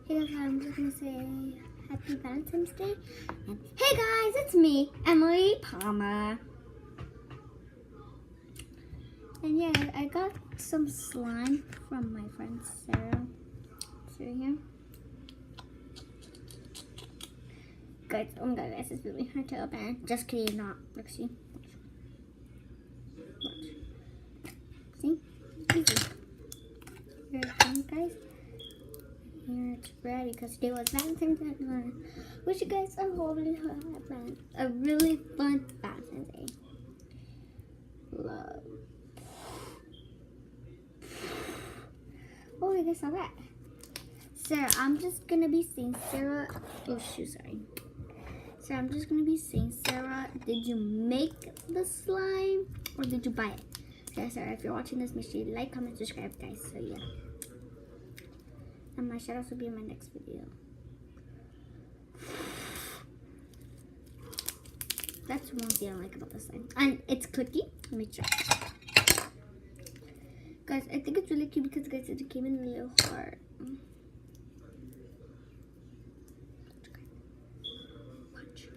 Hey guys, I'm just gonna say happy Valentine's Day. And hey guys, it's me, Emily Palmer. And yeah, I got some slime from my friend Sarah. See here? Guys, oh my god, guys, it's really hard to open. Just kidding, not. Look, see? Watch. See? Easy. Here it comes, guys. Here it's ready because today was Valentine's Day. Wish you guys a really fun Valentine's Day. Love. Oh, I guess all that. Sarah, I'm just gonna be saying Sarah. Oh shoot, sorry. Sarah, I'm just gonna be saying Sarah. Did you make the slime or did you buy it? Yeah, Sarah, if you're watching this, make sure you like, comment, subscribe, guys. So yeah. And my shoutouts will be in my next video. That's one thing I like about this slime. And it's cookie. Let me try. Guys, I think it's really cute because guys, it came in a little heart. Watch.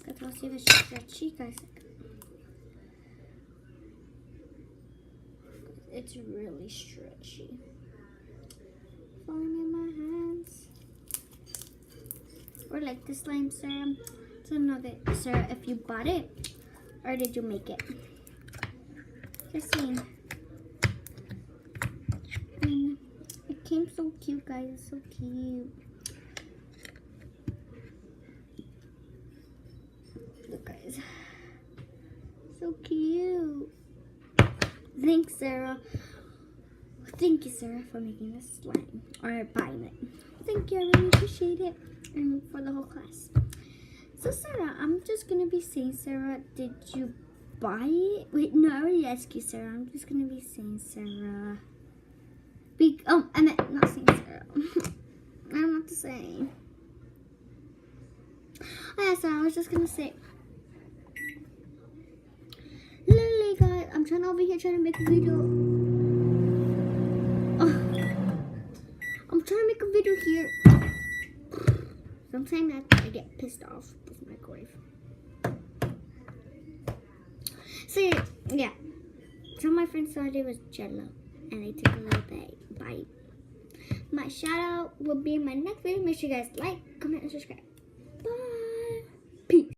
Guys, we'll see if it's stretchy, guys. It's really stretchy. Falling in my hands. Or like the slime, Sarah. So know that, Sarah, if you bought it or did you make it? Just saying. And it came so cute, guys. So cute. Look, guys. So cute. Thanks, Sarah. Thank you, Sarah, for making this slime or buying it. Thank you, I really appreciate it, and for the whole class. So, Sarah, I'm just gonna be saying, Sarah, did you buy it? Wait, no, I already asked you, Sarah. I'm just gonna be saying, Sarah. I meant not saying Sarah. I don't know what to say. Oh yeah, Sarah, I was just gonna say. Literally, guys, I'm trying over here trying to make a video. I'm trying to make a video here. Sometimes I get pissed off with the microwave. So yeah, some of my friends thought it was Jello, and they took a little bite. My shout out will be in my next video. Make sure you guys like, comment, and subscribe.